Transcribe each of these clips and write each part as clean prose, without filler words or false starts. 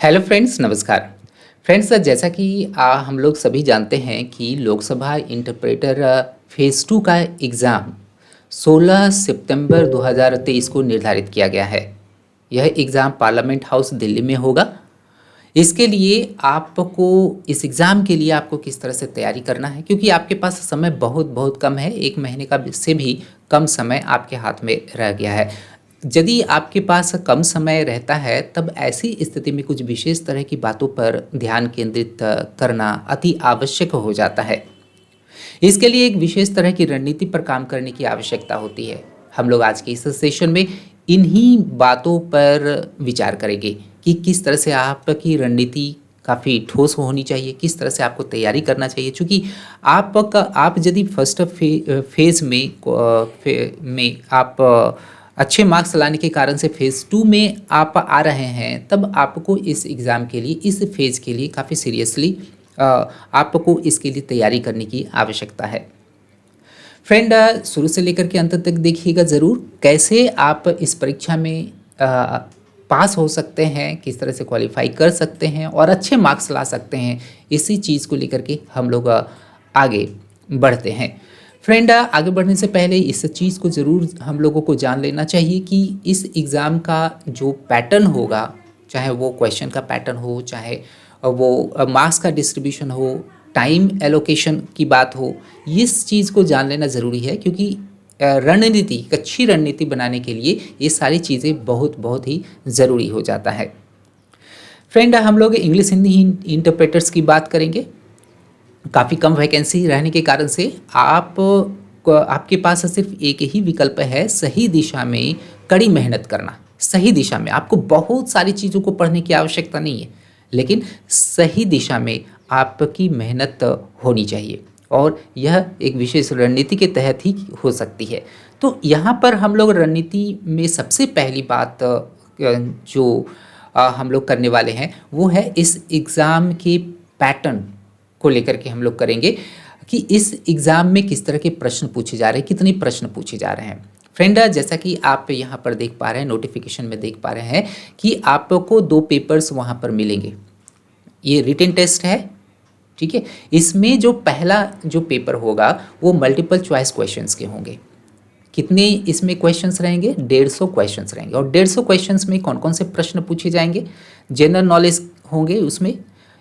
Hello friends, नमस्कार। Friends, जैसा कि हम लोग सभी जानते हैं कि लोकसभा इंटरप्रेटर फेज़ 2 का एग्ज़ाम 16 सितंबर 2023 को निर्धारित किया गया है। यह एग्ज़ाम पार्लियामेंट हाउस दिल्ली में होगा। इसके लिए आपको इस एग्ज़ाम के लिए आपको किस तरह से तैयारी करना है, क्योंकि आपके पास समय बहुत बहुत कम है। 1 महीने का से भी कम समय आपके हाथ में रह गया है। यदि आपके पास कम समय रहता है, तब ऐसी स्थिति में कुछ विशेष तरह की बातों पर ध्यान केंद्रित करना अति आवश्यक हो जाता है। इसके लिए एक विशेष तरह की रणनीति पर काम करने की आवश्यकता होती है। हम लोग आज के इस सेशन में इन्हीं बातों पर विचार करेंगे कि किस तरह से आपकी रणनीति काफ़ी ठोस होनी चाहिए, किस तरह से आपको तैयारी करना चाहिए। चूँकि आप यदि फर्स्ट फेज़ में आप अच्छे मार्क्स लाने के कारण से फेज़ 2 में आप आ रहे हैं, तब आपको इस एग्ज़ाम के लिए, इस फेज़ के लिए काफ़ी सीरियसली आपको इसके लिए तैयारी करने की आवश्यकता है। फ्रेंड, शुरू से लेकर के अंत तक देखिएगा ज़रूर, कैसे आप इस परीक्षा में पास हो सकते हैं, किस तरह से क्वालिफाई कर सकते हैं और अच्छे मार्क्स ला सकते हैं। इसी चीज़ को लेकर के हम लोग आगे बढ़ते हैं। फ्रेंड, आगे बढ़ने से पहले इस चीज़ को ज़रूर हम लोगों को जान लेना चाहिए कि इस एग्ज़ाम का जो पैटर्न होगा, चाहे वो क्वेश्चन का पैटर्न हो, चाहे वो मार्क्स का डिस्ट्रीब्यूशन हो, टाइम एलोकेशन की बात हो, इस चीज़ को जान लेना ज़रूरी है। क्योंकि रणनीति, एक अच्छी रणनीति बनाने के लिए ये सारी चीज़ें बहुत बहुत ही ज़रूरी हो जाता है। फ्रेंड, हम लोग इंग्लिश हिंदी इंटरप्रेटर्स की बात करेंगे। काफ़ी कम वैकेंसी रहने के कारण से आपके पास सिर्फ एक ही विकल्प है, सही दिशा में कड़ी मेहनत करना। सही दिशा में आपको बहुत सारी चीज़ों को पढ़ने की आवश्यकता नहीं है, लेकिन सही दिशा में आपकी मेहनत होनी चाहिए और यह एक विशेष रणनीति के तहत ही हो सकती है। तो यहाँ पर हम लोग रणनीति में सबसे पहली बात जो हम लोग करने वाले हैं, वो है इस एग्ज़ाम के पैटर्न को लेकर के हम लोग करेंगे कि इस एग्ज़ाम में किस तरह के प्रश्न पूछे जा रहे हैं, कितने प्रश्न पूछे जा रहे हैं। फ्रेंड, जैसा कि आप यहाँ पर देख पा रहे हैं, नोटिफिकेशन में देख पा रहे हैं कि आपको 2 पेपर्स वहाँ पर मिलेंगे। ये रिटन टेस्ट है, ठीक है। इसमें जो पहला जो पेपर होगा वो मल्टीपल चॉइस क्वेश्चंस के होंगे। कितने इसमें क्वेश्चंस रहेंगे? 150 क्वेश्चंस रहेंगे। और 150 क्वेश्चंस में कौन कौन से प्रश्न पूछे जाएंगे? जनरल नॉलेज होंगे उसमें,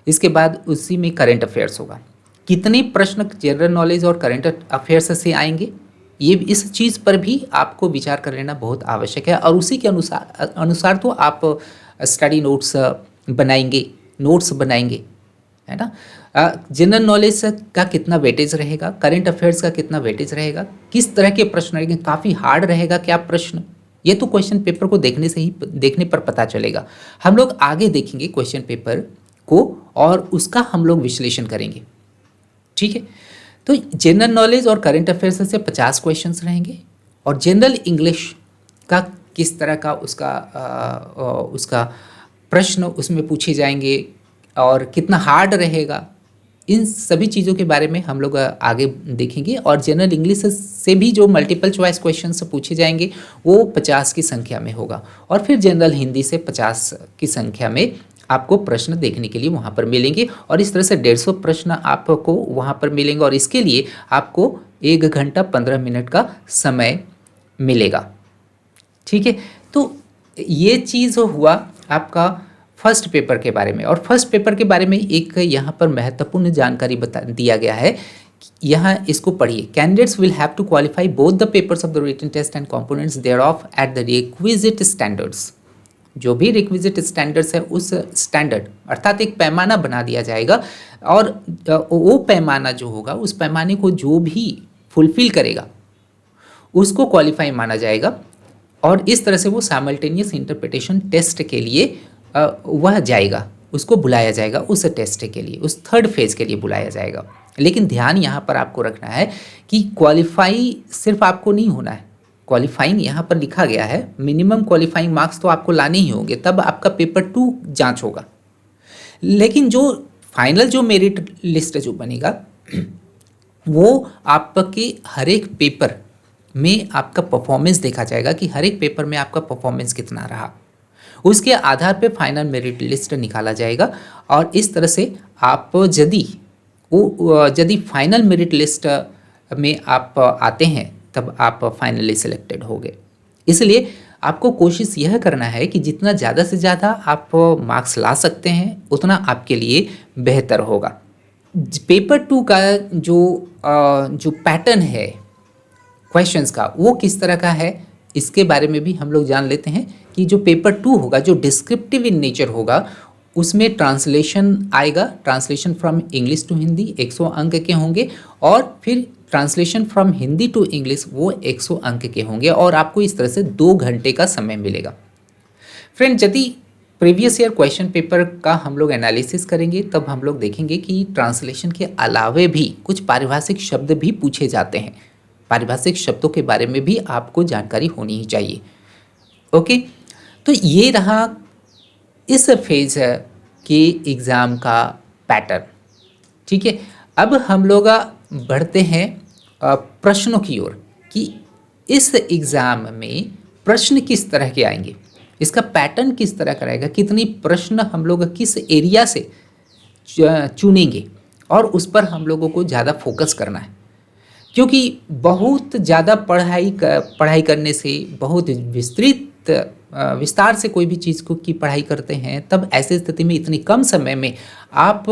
इसके बाद उसी में करंट अफेयर्स होगा। कितने प्रश्न जनरल नॉलेज और करंट अफेयर्स से आएंगे, ये इस चीज़ पर भी आपको विचार कर लेना बहुत आवश्यक है। और उसी के अनुसार तो आप स्टडी नोट्स बनाएंगे, है ना। जनरल नॉलेज का कितना वेटेज रहेगा, करंट अफेयर्स का कितना वेटेज रहेगा, किस तरह के प्रश्न रहेंगे, काफ़ी हार्ड रहेगा क्या प्रश्न, ये तो क्वेश्चन पेपर को देखने पर पता चलेगा। हम लोग आगे देखेंगे क्वेश्चन पेपर को और उसका हम लोग विश्लेषण करेंगे, ठीक है। तो जनरल नॉलेज और करंट अफेयर्स से 50 क्वेश्चंस रहेंगे और जनरल इंग्लिश का किस तरह का उसका प्रश्न उसमें पूछे जाएंगे और कितना हार्ड रहेगा, इन सभी चीज़ों के बारे में हम लोग आगे देखेंगे। और जनरल इंग्लिश से भी जो मल्टीपल चॉइस क्वेश्चन से पूछे जाएंगे वो 50 की संख्या में होगा। और फिर जनरल हिंदी से 50 की संख्या में आपको प्रश्न देखने के लिए वहाँ पर मिलेंगे। और इस तरह से 150 प्रश्न आपको वहाँ पर मिलेंगे और इसके लिए आपको 1 घंटा 15 मिनट का समय मिलेगा, ठीक है। तो ये चीज़ हुआ आपका फर्स्ट पेपर के बारे में। और फर्स्ट पेपर के बारे में एक यहाँ पर महत्वपूर्ण जानकारी बता दिया गया है, यहाँ इसको पढ़िए। Candidates will have to qualify both the papers of the written test and components thereof at the requisite standards. जो भी रिक्विजिट स्टैंडर्ड्स है, उस स्टैंडर्ड अर्थात एक पैमाना बना दिया जाएगा और वो पैमाना जो होगा, उस पैमाने को जो भी फुलफिल करेगा उसको क्वालिफाई माना जाएगा। और इस तरह से वो साइमल्टेनियस इंटरप्रिटेशन टेस्ट के लिए वह जाएगा, उसको बुलाया जाएगा उस टेस्ट के लिए, उस थर्ड फेज़ के लिए बुलाया जाएगा। लेकिन ध्यान यहाँ पर आपको रखना है कि क्वालिफाई सिर्फ आपको नहीं होना है। क्वालिफाइंग यहाँ पर लिखा गया है, मिनिमम क्वालिफाइंग मार्क्स तो आपको लाने ही होंगे, तब आपका पेपर 2 जांच होगा। लेकिन जो फाइनल जो मेरिट लिस्ट जो बनेगा वो आपके हर एक पेपर में आपका परफॉर्मेंस देखा जाएगा कि हर एक पेपर में आपका परफॉर्मेंस कितना रहा। उसके आधार पे फाइनल मेरिट लिस्ट निकाला जाएगा और इस तरह से आप यदि फाइनल मेरिट लिस्ट में आप आते हैं तब आप फाइनली सिलेक्टेड होंगे। इसलिए आपको कोशिश यह करना है कि जितना ज़्यादा से ज़्यादा आप मार्क्स ला सकते हैं उतना आपके लिए बेहतर होगा। पेपर 2 का जो पैटर्न है क्वेश्चंस का वो किस तरह का है, इसके बारे में भी हम लोग जान लेते हैं कि जो पेपर 2 होगा जो डिस्क्रिप्टिव इन नेचर होगा उसमें ट्रांसलेशन आएगा। Translation from English to Hindi 100 अंक के होंगे और फिर translation from Hindi to English वो 100 अंक के होंगे और आपको इस तरह से 2 घंटे का समय मिलेगा। फ्रेंड, यदि प्रीवियस ईयर क्वेश्चन पेपर का हम लोग एनालिसिस करेंगे तब हम लोग देखेंगे कि ट्रांसलेशन के अलावे भी कुछ पारिभाषिक शब्द भी पूछे जाते हैं। पारिभाषिक शब्दों के बारे में भी आपको जानकारी होनी ही चाहिए। ओके, तो ये रहा इस फेज के एग्ज़ाम का पैटर्न। ठीक है, अब हम लोग बढ़ते हैं प्रश्नों की ओर कि इस एग्ज़ाम में प्रश्न किस तरह के आएंगे, इसका पैटर्न किस तरह का रहेगा, कितनी प्रश्न हम लोग किस एरिया से चुनेंगे और उस पर हम लोगों को ज़्यादा फोकस करना है। क्योंकि बहुत ज़्यादा पढ़ाई करने से, बहुत विस्तार से कोई भी चीज़ की पढ़ाई करते हैं तब ऐसी स्थिति में इतनी कम समय में आप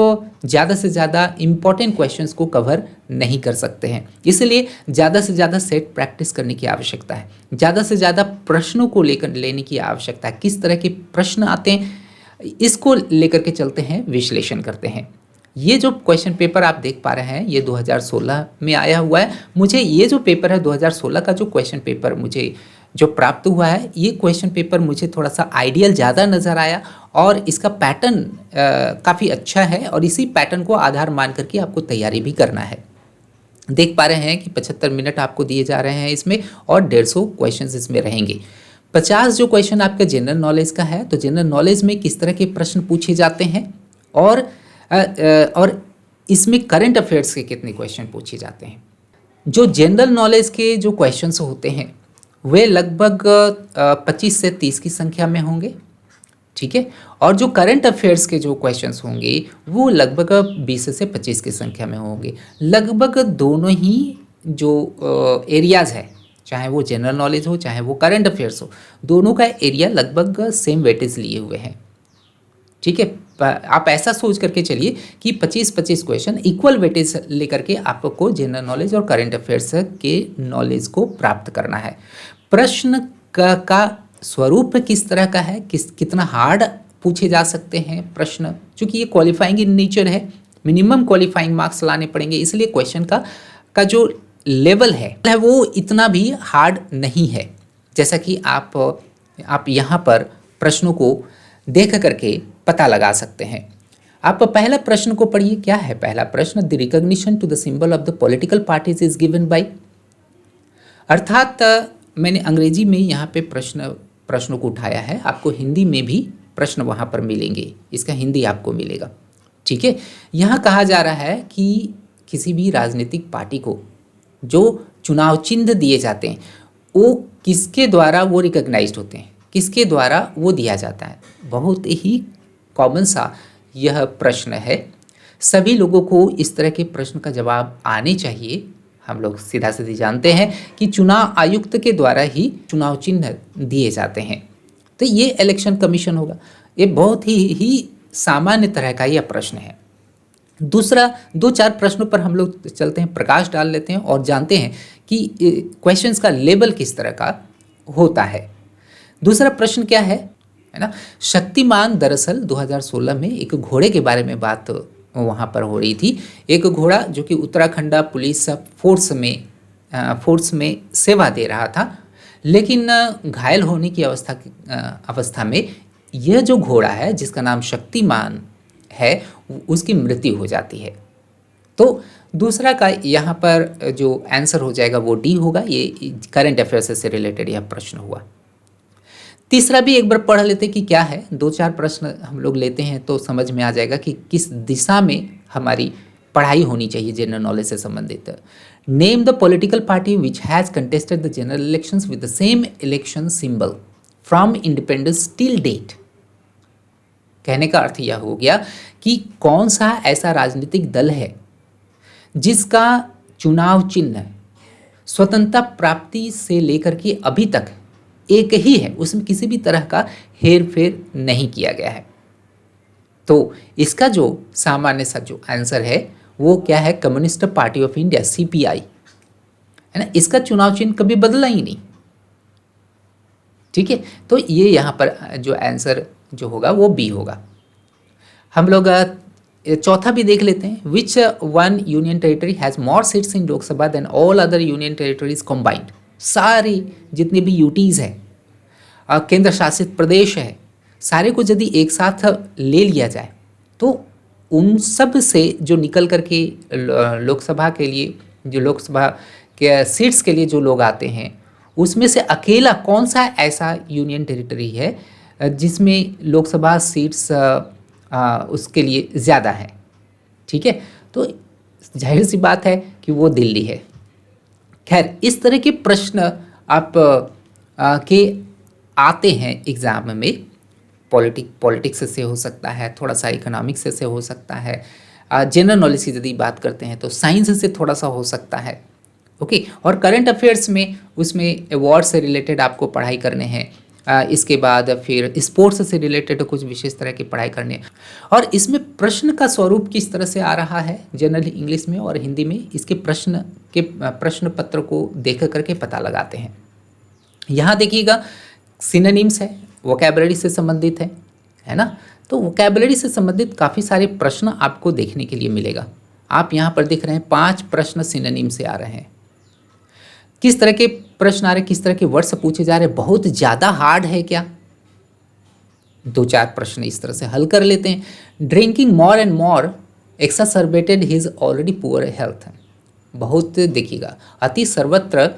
ज़्यादा से ज़्यादा इम्पॉर्टेंट क्वेश्चंस को कवर नहीं कर सकते हैं। इसलिए ज़्यादा से ज़्यादा सेट प्रैक्टिस करने की आवश्यकता है, ज़्यादा से ज़्यादा प्रश्नों को लेने की आवश्यकता है। किस तरह के प्रश्न आते हैं इसको लेकर के चलते हैं, विश्लेषण करते हैं। ये जो क्वेश्चन पेपर आप देख पा रहे हैं ये 2016 में आया हुआ है। मुझे ये जो पेपर है 2016 का जो क्वेश्चन पेपर मुझे जो प्राप्त हुआ है ये क्वेश्चन पेपर मुझे थोड़ा सा आइडियल ज़्यादा नज़र आया और इसका पैटर्न काफ़ी अच्छा है और इसी पैटर्न को आधार मान करके आपको तैयारी भी करना है। देख पा रहे हैं कि 75 मिनट आपको दिए जा रहे हैं इसमें और 150 क्वेश्चंस इसमें रहेंगे। 50 जो क्वेश्चन आपका जनरल नॉलेज का है, तो जनरल नॉलेज में किस तरह के प्रश्न पूछे जाते हैं और इसमें करंट अफेयर्स के कितने क्वेश्चन पूछे जाते हैं। जो जनरल नॉलेज के जो क्वेश्चंस होते हैं वे लगभग 25 से 30 की संख्या में होंगे। ठीक है, और जो करंट अफेयर्स के जो क्वेश्चंस होंगे वो लगभग 20 से 25 की संख्या में होंगे। लगभग दोनों ही जो एरियाज़ है, चाहे वो जनरल नॉलेज हो चाहे वो करंट अफेयर्स हो, दोनों का एरिया लगभग सेम वेटेज लिए हुए हैं। ठीक है, आप ऐसा सोच करके चलिए कि 25-25 क्वेश्चन इक्वल वेटेज लेकर के आपको जनरल नॉलेज और करंट अफेयर्स के नॉलेज को प्राप्त करना है। प्रश्न का स्वरूप किस तरह का है, कितना हार्ड पूछे जा सकते हैं प्रश्न, चूँकि ये क्वालिफाइंग इन नेचर है, मिनिमम क्वालिफाइंग मार्क्स लाने पड़ेंगे, इसलिए क्वेश्चन का जो लेवल है वो इतना भी हार्ड नहीं है। जैसा कि आप यहाँ पर प्रश्नों को देख करके पता लगा सकते हैं। आप पहला प्रश्न को पढ़िए। क्या है पहला प्रश्न? The recognition to the symbol of the political parties is given by. अर्थात मैंने अंग्रेजी में यहाँ पे प्रश्नों को उठाया है, आपको हिंदी में भी प्रश्न वहाँ पर मिलेंगे, इसका हिंदी आपको मिलेगा। ठीक है, यहाँ कहा जा रहा है कि किसी भी राजनीतिक पार्टी को जो चुनाव चिन्ह दिए जाते हैं वो किसके द्वारा वो रिकॉग्नाइज्ड होते हैं, किसके द्वारा वो दिया जाता है। बहुत ही कॉमन सा यह प्रश्न है, सभी लोगों को इस तरह के प्रश्न का जवाब आने चाहिए। हम लोग सीधा सीधी जानते हैं कि चुनाव आयुक्त के द्वारा ही चुनाव चिन्ह दिए जाते हैं, तो ये इलेक्शन कमीशन होगा। ये बहुत ही सामान्य तरह का यह प्रश्न है। दूसरा 2-4 प्रश्नों पर हम लोग चलते हैं, प्रकाश डाल लेते हैं और जानते हैं कि क्वेश्चंस का लेवल किस तरह का होता है। दूसरा प्रश्न क्या है ना, शक्तिमान दरअसल 2016 में एक घोड़े के बारे में बात वहाँ पर हो रही थी। एक घोड़ा जो कि उत्तराखंड पुलिस फोर्स में सेवा दे रहा था, लेकिन घायल होने की अवस्था में यह जो घोड़ा है जिसका नाम शक्तिमान है उसकी मृत्यु हो जाती है। तो दूसरा का यहाँ पर जो आंसर हो जाएगा वो डी होगा। ये करंट अफेयर्स से रिलेटेड यह प्रश्न हुआ। तीसरा भी एक बार पढ़ लेते कि क्या है। 2-4 प्रश्न हम लोग लेते हैं तो समझ में आ जाएगा कि किस दिशा में हमारी पढ़ाई होनी चाहिए जनरल नॉलेज से संबंधित। Name the political party which has contested the general elections with the same election symbol from independence till date. कहने का अर्थ यह हो गया कि कौन सा ऐसा राजनीतिक दल है जिसका चुनाव चिन्ह स्वतंत्रता प्राप्ति से लेकर के अभी तक एक ही है, उसमें किसी भी तरह का हेर फेर नहीं किया गया है। तो इसका जो सामान्य सा जो आंसर है वो क्या है, communist party of India, CPI, है ना। इसका चुनाव चिन्ह कभी बदला ही नहीं। ठीक है, तो ये यहाँ पर जो आंसर जो होगा वो बी होगा। हम लोग चौथा भी देख लेते हैं। Which one union territory has more seats in Lok Sabha than all other union territories combined. सारी जितने भी यूटीज़ है, केंद्र शासित प्रदेश है, सारे को यदि एक साथ ले लिया जाए तो उन सब से जो निकल करके लोकसभा के लिए, जो लोकसभा के सीट्स के लिए जो लोग आते हैं, उसमें से अकेला कौन सा ऐसा यूनियन टेरिटरी है जिसमें लोकसभा सीट्स उसके लिए ज़्यादा है। ठीक है, तो जाहिर सी बात है कि वो दिल्ली है। खैर, इस तरह के प्रश्न आप के आते हैं एग्ज़ाम में। पॉलिटिक्स से हो सकता है, थोड़ा सा इकोनॉमिक्स से हो सकता है, जनरल नॉलेज की यदि बात करते हैं तो साइंस से थोड़ा सा हो सकता है। ओके, और करंट अफेयर्स में उसमें अवार्ड से रिलेटेड आपको पढ़ाई करने हैं। इसके बाद फिर स्पोर्ट्स से रिलेटेड कुछ विशेष तरह की पढ़ाई करने। और इसमें प्रश्न का स्वरूप किस तरह से आ रहा है जनरली इंग्लिश में और हिंदी में, इसके प्रश्न पत्र को देख करके पता लगाते हैं। यहाँ देखिएगा सिनोनिम्स है, वोकैबुलरी से संबंधित है ना। तो वोकैबुलरी से संबंधित काफ़ी सारे प्रश्न आपको देखने के लिए मिलेगा। आप यहाँ पर देख रहे हैं 5 प्रश्न सिनोनिम से आ रहे हैं। किस तरह के प्रश्न आ रहे हैं, किस तरह के वर्ड्स पूछे जा रहे हैं, बहुत ज़्यादा हार्ड है क्या? 2-4 प्रश्न इस तरह से हल कर लेते हैं। Drinking more and more exacerbated his already poor health. बहुत देखिएगा, अति सर्वत्र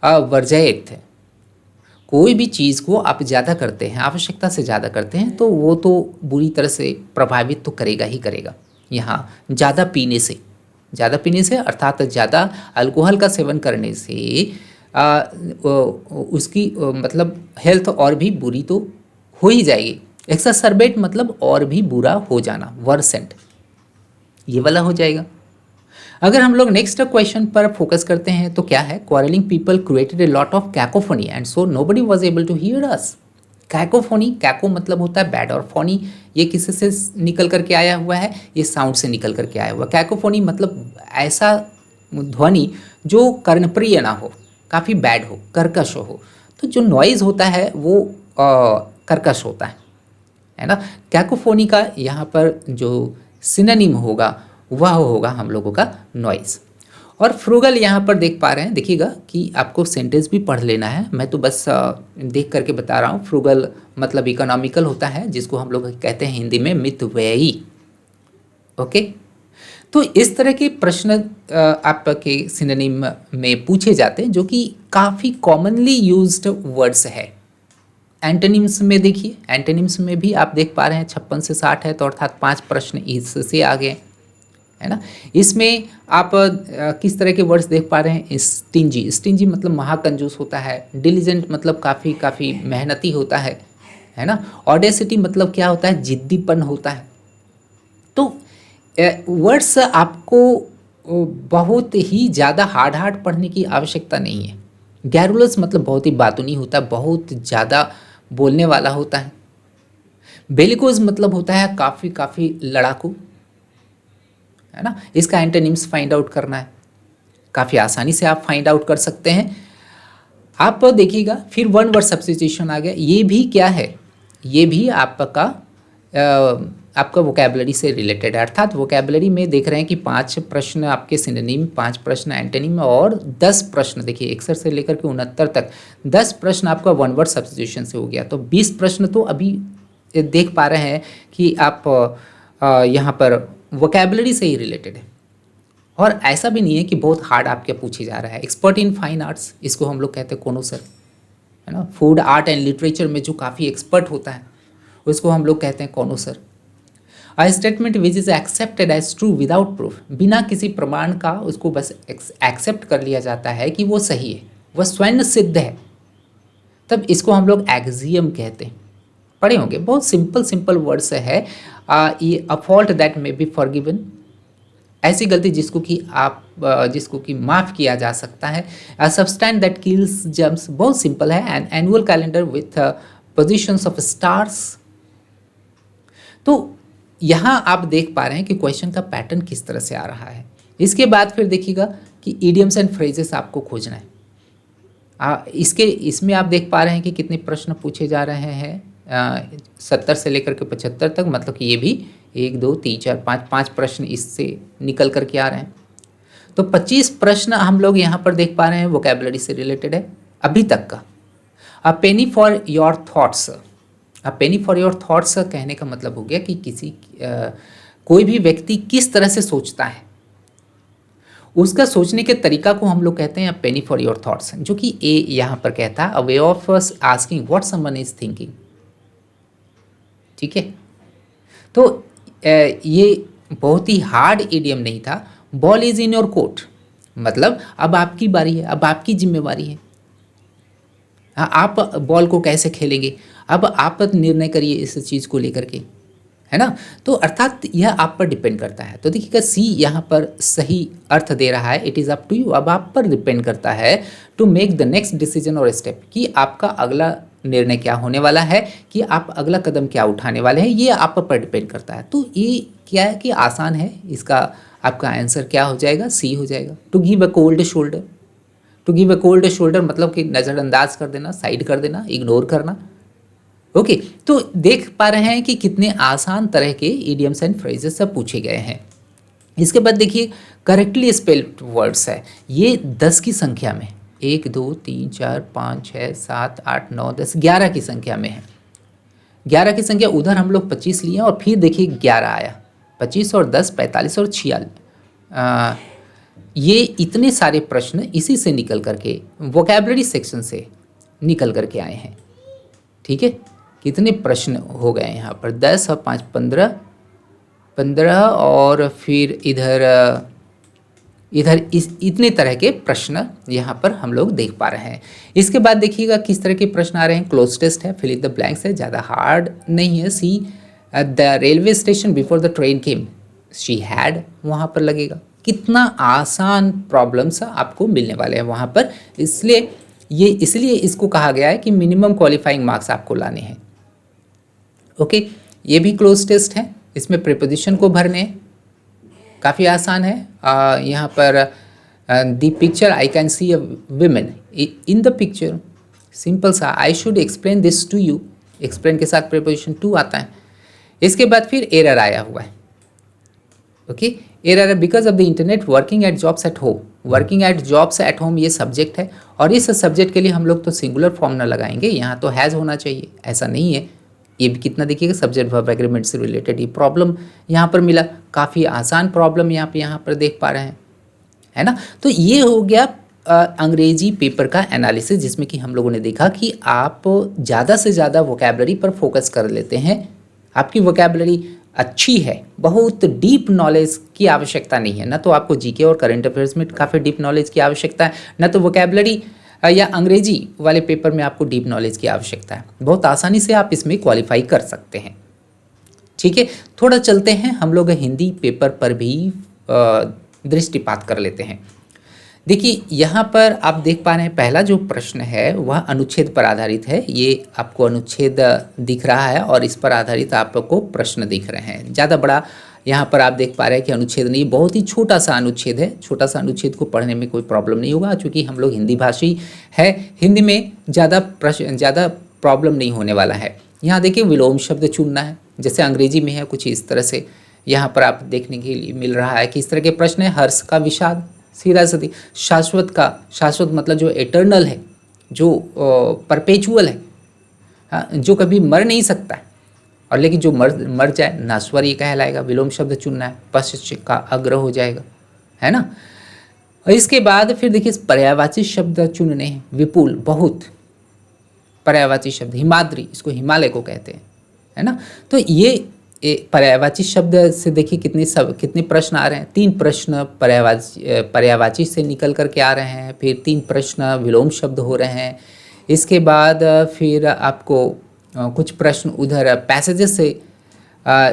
वर्जयित है। कोई भी चीज़ को आप ज़्यादा करते हैं, आवश्यकता से ज़्यादा करते हैं, तो वो तो बुरी तरह से प्रभावित तो करेगा ही करेगा। यहाँ ज़्यादा पीने से अर्थात ज़्यादा अल्कोहल का सेवन करने से उसकी मतलब हेल्थ और भी बुरी तो हो ही जाएगी। एक्सासर्बेट मतलब और भी बुरा हो जाना, वर्सेंट, ये वाला हो जाएगा। अगर हम लोग नेक्स्ट क्वेश्चन पर फोकस करते हैं तो क्या है, quarrelling people created a lot of cacophony and so nobody was able to hear us. Cacophony, caco मतलब होता है बैड, और फोनी ये किसी से निकल करके आया हुआ है, ये साउंड से निकल करके आया हुआ। कैकोफोनी मतलब ऐसा ध्वनि जो कर्णप्रिय ना हो, काफ़ी बैड हो, कर्कश हो। तो जो नॉइज़ होता है वो कर्कश होता है ना। कैकोफोनी का यहाँ पर जो सिनोनिम होगा वह होगा हम लोगों का नॉइज़। और फ्रूगल यहाँ पर देख पा रहे हैं, देखिएगा कि आपको सेंटेंस भी पढ़ लेना है, मैं तो बस देख करके बता रहा हूँ। फ्रूगल मतलब इकोनॉमिकल होता है, जिसको हम लोग कहते हैं हिंदी में मितव्ययी। ओके, तो इस तरह के प्रश्न आपके सिनोनिम में पूछे जाते हैं, जो कि काफ़ी कॉमनली यूज्ड वर्ड्स है। एंटोनिम्स में देखिए, एंटोनिम्स में भी आप देख पा रहे हैं 56 से 60 है, तो अर्थात 5 प्रश्न इससे आ गए, है ना। इसमें आप किस तरह के वर्ड्स देख पा रहे हैं, स्टिंजी मतलब महाकंजूस होता है। डिलीजेंट मतलब काफ़ी मेहनती होता है ना। ऑडेसिटी मतलब क्या होता है, जिद्दीपन होता है। तो वर्ड्स आपको बहुत ही ज़्यादा हार्ड पढ़ने की आवश्यकता नहीं है। गैरुलस मतलब बहुत ही बातूनी होता है, बहुत ज़्यादा बोलने वाला होता है। बेलिकोज मतलब होता है काफ़ी लड़ाकू, है ना। इसका एंटोनिम्स फाइंड आउट करना है, काफ़ी आसानी से आप फाइंड आउट कर सकते हैं। आप देखिएगा फिर वन वर्ड सब्स्टिट्यूशन आ गया। ये भी क्या है, ये भी आपका वोकैबुलरी से रिलेटेड है। अर्थात वोकैबुलरी में देख रहे हैं कि 5 प्रश्न आपके सिनोनिम, 5 प्रश्न एंटोनिम और 10 प्रश्न, देखिए 61 से लेकर के 69 तक 10 प्रश्न आपका वन वर्ड सब्स्टिट्यूशन से हो गया। तो 20 प्रश्न तो अभी देख पा रहे हैं कि आप यहाँ पर वोकैबुलरी से ही रिलेटेड है। और ऐसा भी नहीं है कि बहुत हार्ड आपके पूछे जा रहा है। एक्सपर्ट इन फाइन आर्ट्स, इसको हम लोग कहते हैं कोनोसर, है ना। फूड, आर्ट एंड लिटरेचर में जो काफ़ी एक्सपर्ट होता है उसको हम लोग कहते हैं connoisseur. A statement which is accepted as true without proof, बिना किसी प्रमाण का उसको बस एक्सेप्ट कर लिया जाता है कि वो सही है, वह स्वयं सिद्ध है, तब इसको हम लोग एक्सियम कहते हैं। पढ़े होंगे, बहुत सिंपल सिंपल वर्ड्स है। ये a fault that may be forgiven, ऐसी गलती जिसको कि माफ़ किया जा सकता है। A substance that kills germs, बहुत सिंपल है। An annual calendar with positions of stars. तो यहाँ आप देख पा रहे हैं कि क्वेश्चन का पैटर्न किस तरह से आ रहा है। इसके बाद फिर देखिएगा कि इडियम्स एंड फ्रेजेस आपको खोजना है। इसमें आप देख पा रहे हैं कि कितने प्रश्न पूछे जा रहे हैं, 70 से लेकर के 75 तक, मतलब कि ये भी 1 2 3 4 5 प्रश्न इससे निकल करके आ रहे हैं। तो 25 प्रश्न हम लोग यहाँ पर देख पा रहे हैं वोकैबुलरी से रिलेटेड है अभी तक का। A penny for your thoughts, a penny for your thoughts कहने का मतलब हो गया कि कोई भी व्यक्ति किस तरह से सोचता है, उसका सोचने के तरीका को हम लोग कहते हैं a penny for your thoughts, जो कि ए यहाँ पर कहता है a way of asking what someone is thinking. ठीक है, तो ये बहुत ही हार्ड इडियम नहीं था। Ball is in your court, मतलब अब आपकी बारी है, अब आपकी जिम्मेवारी है। हाँ, आप बॉल को कैसे खेलेंगे, अब आप निर्णय करिए इस चीज़ को लेकर के, है ना। तो अर्थात यह आप पर डिपेंड करता है। तो देखिएगा सी यहाँ पर सही अर्थ दे रहा है, it is up to you. अब आप पर डिपेंड करता है to make the next decision और स्टेप, कि आपका अगला निर्णय क्या होने वाला है, कि आप अगला कदम क्या उठाने वाले हैं, ये आप पर डिपेंड करता है। तो ये क्या है कि आसान है, इसका आपका आंसर क्या हो जाएगा, सी हो जाएगा। To give a cold shoulder, to give a cold shoulder मतलब कि नज़रअंदाज कर देना, साइड कर देना, इग्नोर करना। ओके, तो देख पा रहे हैं कि कितने आसान तरह के इडियम्स एंड फ्रेजेस सब पूछे गए हैं। इसके बाद देखिए करेक्टली स्पेल्ड वर्ड्स है, ये 10 की संख्या में, 1 2 3 4 5 6 7 8 9 10 11 की संख्या में है। 11 की संख्या, उधर हम लोग 25 लिए और फिर देखिए 11 आया, 25 और 10 45 और 46। ये इतने सारे प्रश्न इसी से निकल करके, वोकैबुलरी सेक्शन से निकल करके आए हैं। ठीक है, कितने प्रश्न हो गए यहाँ पर, 10 और 5 15 और फिर इधर इतने तरह के प्रश्न यहाँ पर हम लोग देख पा रहे हैं। इसके बाद देखिएगा किस तरह के प्रश्न आ रहे हैं। क्लोज टेस्ट है, फिल इन द ब्लैंक्स है, ज़्यादा हार्ड नहीं है। See the railway station before the train came she had, वहाँ पर लगेगा। कितना आसान प्रॉब्लम्स आपको मिलने वाले हैं वहाँ पर, इसलिए इसको कहा गया है कि मिनिमम क्वालिफाइंग मार्क्स आपको लाने हैं। ओके, ये भी क्लोज टेस्ट है, इसमें प्रीपोजिशन को भरने काफ़ी आसान है। यहाँ पर the picture I can see a women in the picture, simple सा, I should explain this to you, explain के साथ प्रीपोजिशन टू आता है। इसके बाद फिर एरर आया हुआ है। ओके, एरर है because of the internet working at jobs at home, working at jobs at home ये सब्जेक्ट है, और इस सब्जेक्ट के लिए हम लोग तो सिंगुलर फॉर्म ना लगाएंगे, यहाँ तो हैज़ होना चाहिए, ऐसा नहीं है। ये भी कितना देखिएगा सब्जेक्ट वर्ब एग्रीमेंट से रिलेटेड ये प्रॉब्लम यहाँ पर मिला, काफ़ी आसान प्रॉब्लम यहाँ पर देख पा रहे हैं, है ना। तो ये हो गया अंग्रेजी पेपर का एनालिसिस, जिसमें कि हम लोगों ने देखा कि आप ज़्यादा से ज़्यादा वोकैबुलरी पर फोकस कर लेते हैं। आपकी वोकैबुलरी अच्छी है, बहुत डीप नॉलेज की आवश्यकता नहीं है, ना तो आपको जीके और करंट अफेयर्स में काफ़ी डीप नॉलेज की आवश्यकता है, ना तो वोकैबुलरी या अंग्रेजी वाले पेपर में आपको डीप नॉलेज की आवश्यकता है। बहुत आसानी से आप इसमें क्वालिफाई कर सकते हैं। ठीक है, थोड़ा चलते हैं हम लोग हिंदी पेपर पर भी दृष्टिपात कर लेते हैं। देखिए यहाँ पर आप देख पा रहे हैं पहला जो प्रश्न है वह अनुच्छेद पर आधारित है। ये आपको अनुच्छेद दिख रहा है और इस पर आधारित आपको प्रश्न दिख रहे हैं। ज़्यादा बड़ा यहाँ पर आप देख पा रहे हैं कि अनुच्छेद नहीं, बहुत ही छोटा सा अनुच्छेद है। छोटा सा अनुच्छेद को पढ़ने में कोई प्रॉब्लम नहीं होगा, चूँकि हम लोग हिंदी भाषी है, हिंदी में ज़्यादा प्रॉब्लम नहीं होने वाला है। यहाँ देखिए विलोम शब्द चुनना है, जैसे अंग्रेजी में है कुछ इस तरह से यहाँ पर आप देखने के लिए मिल रहा है कि इस तरह के प्रश्न है। हर्ष का विषाद, सीधा सीधी। शाश्वत का, शाश्वत मतलब जो एटर्नल है, जो परपेचुअल है, हाँ, जो कभी मर नहीं सकता है, और लेकिन जो मर जाए नाश्वर ये कहलाएगा। विलोम शब्द चुनना है, पश्च का अग्र हो जाएगा, है ना। और इसके बाद फिर देखिए पर्यायवाची शब्द चुनने हैं। विपुल, बहुत, पर्यायवाची शब्द। हिमाद्री, इसको हिमालय को कहते हैं, है ना। तो ये पर्यायवाची शब्द से देखिए कितने प्रश्न आ रहे हैं। 3 प्रश्न पर्यायवाची से निकल करके आ रहे हैं, फिर 3 प्रश्न विलोम शब्द हो रहे हैं। इसके बाद फिर आपको कुछ प्रश्न उधर पैसेजेस से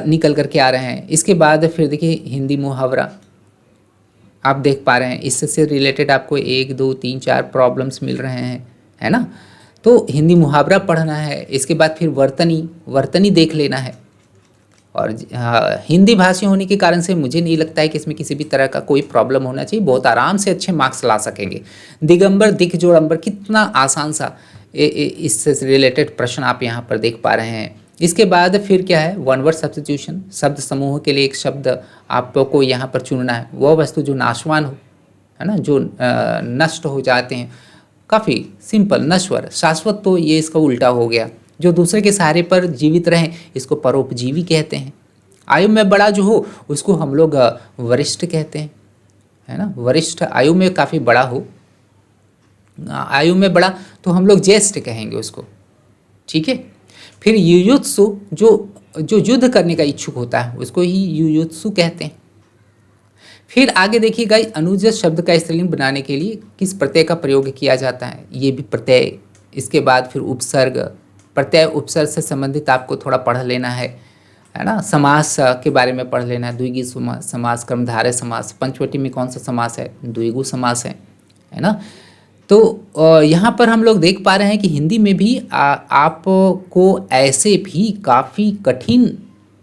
निकल करके आ रहे हैं। इसके बाद फिर देखिए हिंदी मुहावरा आप देख पा रहे हैं, इससे रिलेटेड आपको 1 2 3 4 प्रॉब्लम्स मिल रहे हैं, है ना। तो हिंदी मुहावरा पढ़ना है। इसके बाद फिर वर्तनी वर्तनी देख लेना है। और हिंदी भाषी होने के कारण से मुझे नहीं लगता है कि इसमें किसी भी तरह का कोई प्रॉब्लम होना चाहिए, बहुत आराम से अच्छे मार्क्स ला सकेंगे। दिगंबर दिख जोड़ंबर, कितना आसान सा इससे रिलेटेड प्रश्न आप यहाँ पर देख पा रहे हैं। इसके बाद फिर क्या है, वन वर्ड सब्स्टिट्यूशन, शब्द समूह के लिए एक शब्द आपको यहाँ पर चुनना है। वह वस्तु जो नाशवान हो, है ना, जो नष्ट हो जाते हैं, काफ़ी सिंपल। नश्वर, शाश्वत तो ये इसका उल्टा हो गया। जो दूसरे के सहारे पर जीवित रहें, इसको परोपजीवी कहते हैं। आयु में बड़ा जो हो उसको हम लोग वरिष्ठ कहते हैं, है ना। वरिष्ठ आयु में काफ़ी बड़ा हो, आयु में बड़ा तो हम लोग ज्येष्ठ कहेंगे उसको, ठीक है। फिर युयुत्सु, जो युद्ध करने का इच्छुक होता है उसको ही युयुत्सु कहते हैं। फिर आगे देखिएगा, अनुज शब्द का स्त्रीलिंग बनाने के लिए किस प्रत्यय का प्रयोग किया जाता है, ये भी प्रत्यय। इसके बाद फिर उपसर्ग, प्रत्यय उपसर्ग से संबंधित आपको थोड़ा पढ़ लेना है ना। समास के बारे में पढ़ लेना है, द्विगु समास, कर्मधारय समास, पंचवटी में कौन सा समास है, द्विगु समास है ना। तो यहाँ पर हम लोग देख पा रहे हैं कि हिंदी में भी आपको ऐसे भी काफ़ी कठिन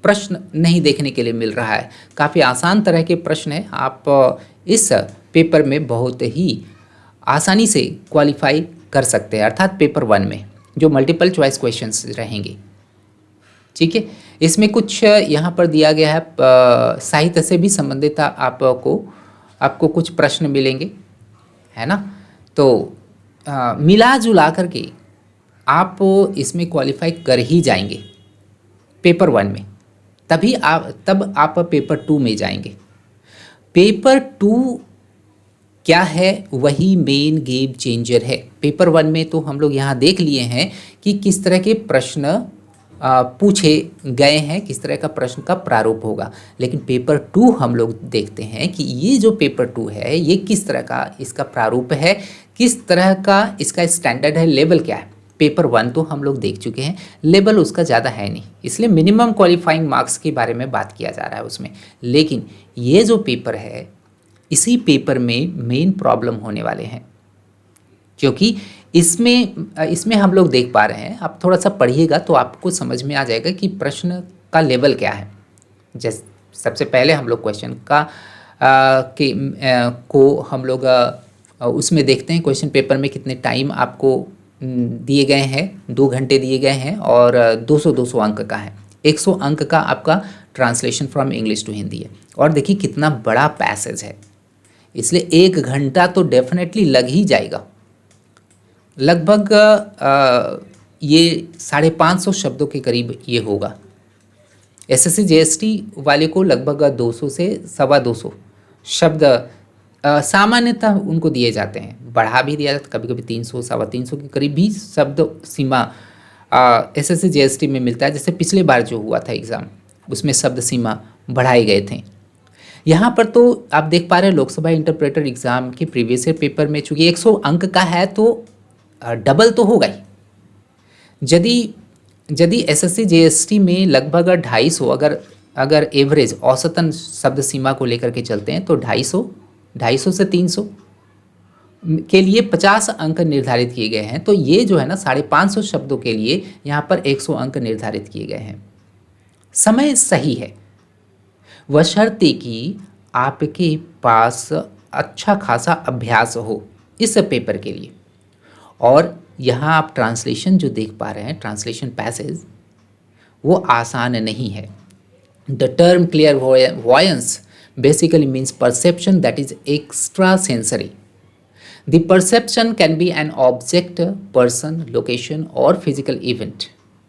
प्रश्न नहीं देखने के लिए मिल रहा है। काफ़ी आसान तरह के प्रश्न हैं। आप इस पेपर में बहुत ही आसानी से क्वालिफाई कर सकते हैं, अर्थात पेपर 1 में जो मल्टीपल चॉइस क्वेश्चंस रहेंगे, ठीक है। इसमें कुछ यहाँ पर दिया गया है, साहित्य से भी संबंधित आपको कुछ प्रश्न मिलेंगे, है ना। तो मिला जुला करके आप इसमें क्वालिफाई कर ही जाएंगे पेपर 1 में, तब आप पेपर 2 में जाएंगे। पेपर 2 क्या है, वही मेन गेम चेंजर है। पेपर 1 में तो हम लोग यहाँ देख लिए हैं कि किस तरह के प्रश्न पूछे गए हैं, किस तरह का प्रश्न का प्रारूप होगा। लेकिन पेपर 2 हम लोग देखते हैं कि ये जो पेपर 2 है ये किस तरह का इसका प्रारूप है, किस तरह का इसका स्टैंडर्ड है, लेवल क्या है। पेपर 1 तो हम लोग देख चुके हैं, लेवल उसका ज़्यादा है नहीं, इसलिए मिनिमम क्वालिफाइंग मार्क्स के बारे में बात किया जा रहा है उसमें। लेकिन ये जो पेपर है, इसी पेपर में मेन प्रॉब्लम होने वाले हैं, क्योंकि इसमें हम लोग देख पा रहे हैं। आप थोड़ा सा पढ़िएगा तो आपको समझ में आ जाएगा कि प्रश्न का लेवल क्या है। जैसे सबसे पहले हम लोग क्वेश्चन को हम लोग उसमें देखते हैं। क्वेश्चन पेपर में कितने टाइम आपको दिए गए हैं, 2 घंटे दिए गए हैं और 200 अंक का है। 100 अंक का आपका translation from English to Hindi है। और देखिए कितना बड़ा पैसेज है, इसलिए 1 घंटा तो डेफिनेटली लग ही जाएगा। लगभग ये 550 शब्दों के करीब ये होगा। एसएससी जीएसटी वाले को लगभग 200 से 225 शब्द सामान्यतः उनको दिए जाते हैं, बढ़ा भी दिया जाता है, कभी कभी 300 350 के करीब भी शब्द सीमा एसएससी जीएसटी में मिलता है। जैसे पिछले बार जो हुआ था एग्ज़ाम, उसमें शब्द सीमा बढ़ाए गए थे। यहाँ पर तो आप देख पा रहे हैं लोकसभा इंटरप्रेटर एग्ज़ाम के प्रीवियस ईयर पेपर में चूँकि 100 अंक का है तो डबल तो होगा ही। यदि एसएससी जीएसटी में लगभग 250 अगर एवरेज औसतन शब्द सीमा को लेकर के चलते हैं तो 250 से 300 के लिए 50 अंक निर्धारित किए गए हैं। तो ये जो है ना 550 शब्दों के लिए यहाँ पर 100 अंक निर्धारित किए गए हैं। समय सही है, बशर्ते कि आपके पास अच्छा खासा अभ्यास हो इस पेपर के लिए। और यहाँ आप ट्रांसलेशन जो देख पा रहे हैं, ट्रांसलेशन पैसेज, वो आसान नहीं है। The term clairvoyance basically means perception that is extrasensory. The perception can be an object, person, location or physical event.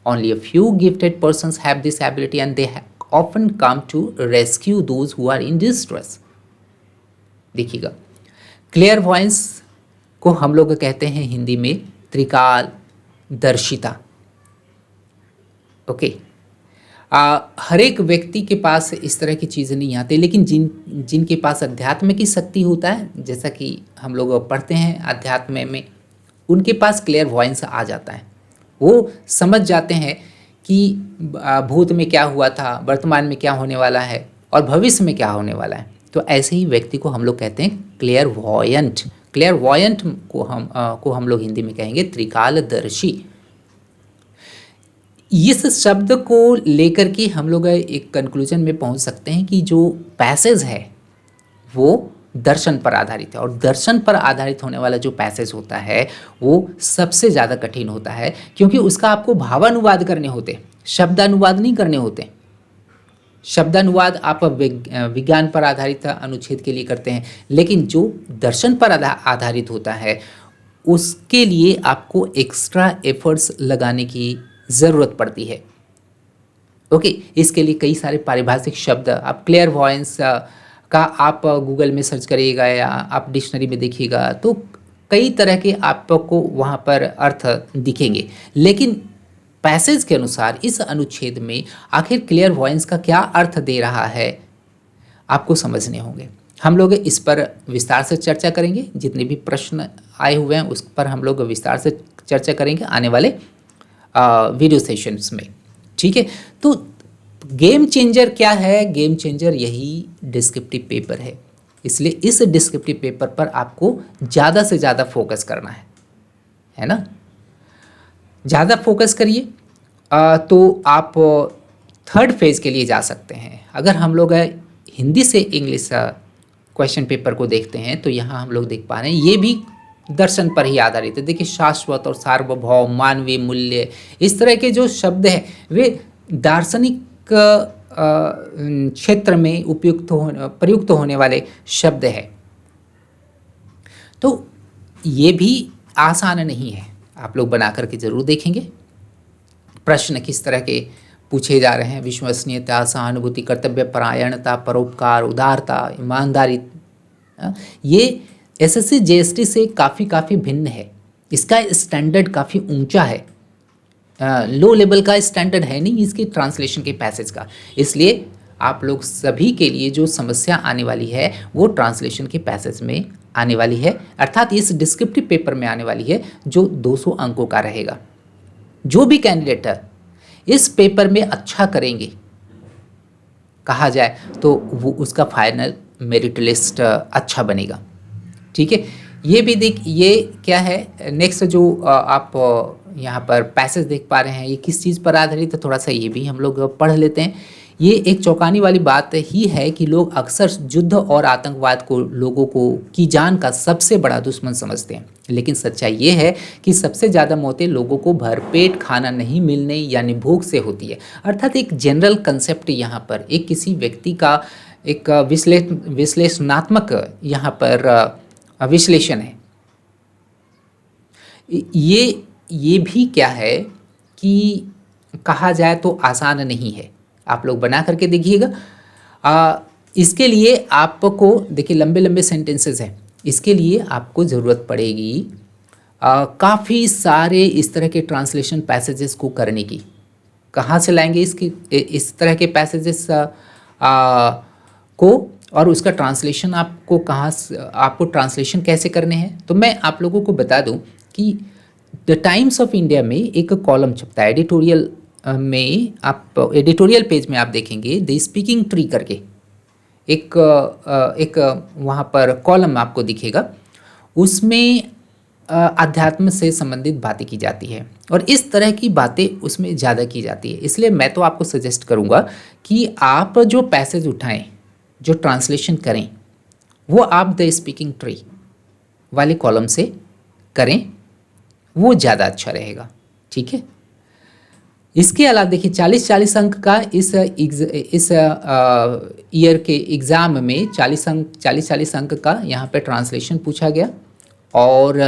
Only a few gifted persons have this ability and they often come to rescue those who are in distress. देखिएगा, क्लियरवॉयंस को हम लोग कहते हैं हिंदी में त्रिकाल दर्शिता। Okay, हर एक व्यक्ति के पास इस तरह की चीज़ें नहीं आती, लेकिन जिनके पास अध्यात्म की शक्ति होता है, जैसा कि हम लोग पढ़ते हैं अध्यात्म में, उनके पास क्लियर वॉयंस आ जाता है। वो समझ जाते हैं कि भूत में क्या हुआ था, वर्तमान में क्या होने वाला है और भविष्य में क्या होने वाला है। तो ऐसे ही व्यक्ति को हम लोग कहते हैं क्लियर वॉयंट। क्लियर वॉयंट को हम लोग हिंदी में कहेंगे त्रिकालदर्शी। इस शब्द को लेकर के हम लोग एक कंक्लूजन में पहुंच सकते हैं कि जो पैसेज है वो दर्शन पर आधारित है, और दर्शन पर आधारित होने वाला जो पैसेज होता है वो सबसे ज़्यादा कठिन होता है, क्योंकि उसका आपको भावानुवाद करने होते, शब्दानुवाद नहीं करने होते। शब्दानुवाद आप विज्ञान पर आधारित अनुच्छेद के लिए करते हैं, लेकिन जो दर्शन पर आधारित होता है उसके लिए आपको एक्स्ट्रा एफर्ट्स लगाने की ज़रूरत पड़ती है। ओके, इसके लिए कई सारे पारिभाषिक शब्द, आप क्लियर वॉयंस का आप गूगल में सर्च करिएगा या आप डिक्शनरी में देखिएगा तो कई तरह के आपको वहाँ पर अर्थ दिखेंगे, लेकिन पैसेज के अनुसार इस अनुच्छेद में आखिर क्लियर वॉयंस का क्या अर्थ दे रहा है आपको समझने होंगे। हम लोग इस पर विस्तार से चर्चा करेंगे, जितने भी प्रश्न आए हुए हैं उस पर हम लोग विस्तार से चर्चा करेंगे आने वाले वीडियो सेशंस में। ठीक है, तो गेम चेंजर क्या है? गेम चेंजर यही डिस्क्रिप्टिव पेपर है, इसलिए इस डिस्क्रिप्टिव पेपर पर आपको ज़्यादा से ज़्यादा फोकस करना है ना। ज़्यादा फोकस करिए तो आप थर्ड फेज़ के लिए जा सकते हैं। अगर हम लोग हिंदी से इंग्लिश क्वेश्चन पेपर को देखते हैं तो यहाँ हम लोग देख पा रहे हैं ये भी दर्शन पर ही आधारित है। देखिए, शाश्वत और सार्वभौम, मानवीय मूल्य, इस तरह के जो शब्द हैं वे दार्शनिक क्षेत्र में प्रयुक्त होने वाले शब्द है। तो ये भी आसान नहीं है, आप लोग बना करके ज़रूर देखेंगे। प्रश्न किस तरह के पूछे जा रहे हैं? विश्वसनीयता, सहानुभूति, कर्तव्य परायणता, परोपकार, उदारता, ईमानदारी, ये एसएससी जीएसटी से काफ़ी भिन्न है। इसका स्टैंडर्ड काफ़ी ऊंचा है, लो लेवल का स्टैंडर्ड है नहीं इसकी ट्रांसलेशन के पैसेज का। इसलिए आप लोग सभी के लिए जो समस्या आने वाली है वो ट्रांसलेशन के पैसेज में आने वाली है, अर्थात इस डिस्क्रिप्टिव पेपर में आने वाली है, जो 200 अंकों का रहेगा। जो भी कैंडिडेट इस पेपर में अच्छा करेंगे कहा जाए तो वो उसका फाइनल मेरिट लिस्ट अच्छा बनेगा। ठीक है, ये भी ये क्या है, नेक्स्ट जो आप यहाँ पर पैसेज देख पा रहे हैं ये किस चीज़ पर आधारित है, थोड़ा सा ये भी हम लोग पढ़ लेते हैं। ये एक चौंकाने वाली बात ही है कि लोग अक्सर युद्ध और आतंकवाद को लोगों को की जान का सबसे बड़ा दुश्मन समझते हैं, लेकिन सच्चाई ये है कि सबसे ज़्यादा मौतें लोगों को भरपेट खाना नहीं मिलने यानी भूख से होती है। अर्थात एक जनरल कंसेप्ट यहाँ पर एक किसी व्यक्ति का एक विश्लेषणात्मक यहाँ पर विश्लेषण है। ये भी क्या है कि कहा जाए तो आसान नहीं है, आप लोग बना करके देखिएगा। इसके लिए आपको देखिए लंबे लंबे सेंटेंसेस हैं, इसके लिए आपको ज़रूरत पड़ेगी काफ़ी सारे इस तरह के ट्रांसलेशन पैसेजेस को करने की। कहाँ से लाएंगे इस तरह के पैसेजेस को, और उसका ट्रांसलेशन आपको आपको ट्रांसलेशन कैसे करने हैं? तो मैं आप लोगों को बता दूं कि द टाइम्स ऑफ इंडिया में एक कॉलम छपता है एडिटोरियल में, आप एडिटोरियल पेज में आप देखेंगे द स्पीकिंग ट्री करके एक वहाँ पर कॉलम आपको दिखेगा, उसमें अध्यात्म से संबंधित बातें की जाती है और इस तरह की बातें उसमें ज़्यादा की जाती है। इसलिए मैं तो आपको सजेस्ट करूँगा कि आप जो पैसेज उठाएं, जो ट्रांसलेशन करें, वो आप द स्पीकिंग ट्री वाले कॉलम से करें, वो ज़्यादा अच्छा रहेगा। ठीक है, इसके अलावा देखिए 40-40 अंक का इस ईयर के एग्ज़ाम में 40 अंक का यहाँ पे ट्रांसलेशन पूछा गया और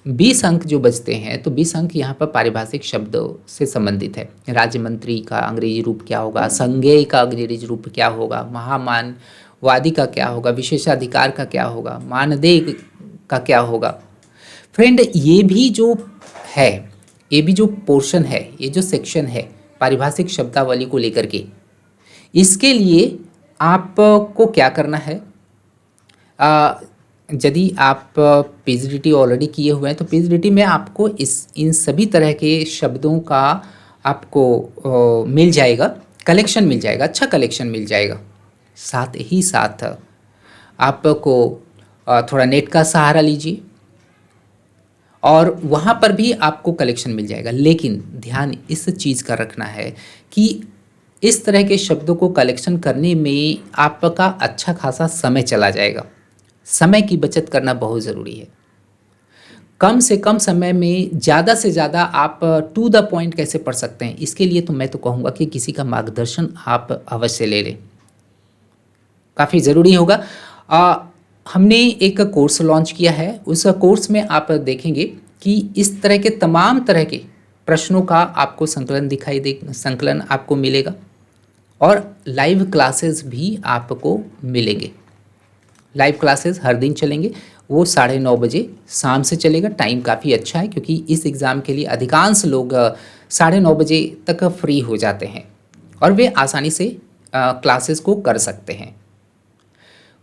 20 अंक जो बचते हैं तो 20 अंक यहाँ पर पारिभाषिक शब्दों से संबंधित है। राज्य मंत्री का अंग्रेजी रूप क्या होगा, संज्ञेय का अंग्रेजी रूप क्या होगा, महामानवादी का क्या होगा, विशेषाधिकार का क्या होगा, मानदेय का क्या होगा। फ्रेंड, ये भी जो है, ये भी जो पोर्शन है, ये जो सेक्शन है पारिभाषिक शब्दावली को लेकर के, इसके लिए आपको क्या करना है, यदि आप पीजीडीटी ऑलरेडी किए हुए हैं तो पीजीडीटी में आपको इन सभी तरह के शब्दों का आपको मिल जाएगा, कलेक्शन मिल जाएगा, अच्छा कलेक्शन मिल जाएगा। साथ ही साथ आपको थोड़ा नेट का सहारा लीजिए और वहाँ पर भी आपको कलेक्शन मिल जाएगा। लेकिन ध्यान इस चीज़ का रखना है कि इस तरह के शब्दों को कलेक्शन करने में आपका अच्छा खासा समय चला जाएगा। समय की बचत करना बहुत ज़रूरी है। कम से कम समय में ज़्यादा से ज़्यादा आप टू द पॉइंट कैसे पढ़ सकते हैं, इसके लिए तो मैं तो कहूँगा कि किसी का मार्गदर्शन आप अवश्य ले लें, काफ़ी ज़रूरी होगा। हमने एक कोर्स लॉन्च किया है, उस कोर्स में आप देखेंगे कि इस तरह के तमाम तरह के प्रश्नों का आपको संकलन आपको मिलेगा और लाइव क्लासेस भी आपको मिलेंगे। लाइव क्लासेस हर दिन चलेंगे, वो 9:30 बजे शाम से चलेगा। टाइम काफ़ी अच्छा है क्योंकि इस एग्ज़ाम के लिए अधिकांश लोग 9:30 बजे तक फ्री हो जाते हैं और वे आसानी से क्लासेस को कर सकते हैं।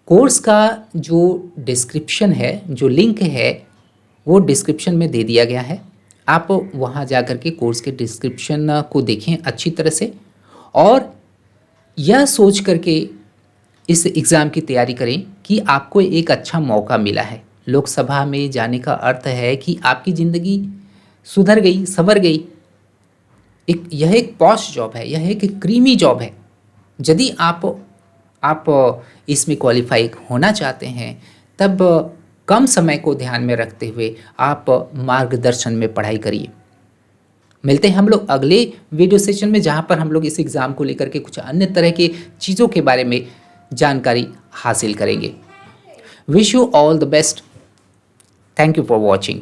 कोर्स का जो डिस्क्रिप्शन है, जो लिंक है, वो डिस्क्रिप्शन में दे दिया गया है। आप वहाँ जा कर के कोर्स के डिस्क्रिप्शन को देखें अच्छी तरह से और यह सोच करके इस एग्ज़ाम की तैयारी करें कि आपको एक अच्छा मौका मिला है। लोकसभा में जाने का अर्थ है कि आपकी ज़िंदगी सुधर गई, संवर गई। यह एक पॉश जॉब है, यह एक क्रीमी जॉब है। यदि आप इसमें क्वालिफाई होना चाहते हैं तब कम समय को ध्यान में रखते हुए आप मार्गदर्शन में पढ़ाई करिए। मिलते हैं हम लोग अगले वीडियो सेशन में, जहां पर हम लोग इस एग्ज़ाम को लेकर के कुछ अन्य तरह के चीज़ों के बारे में जानकारी हासिल करेंगे। Wish you all the best. Thank you for watching.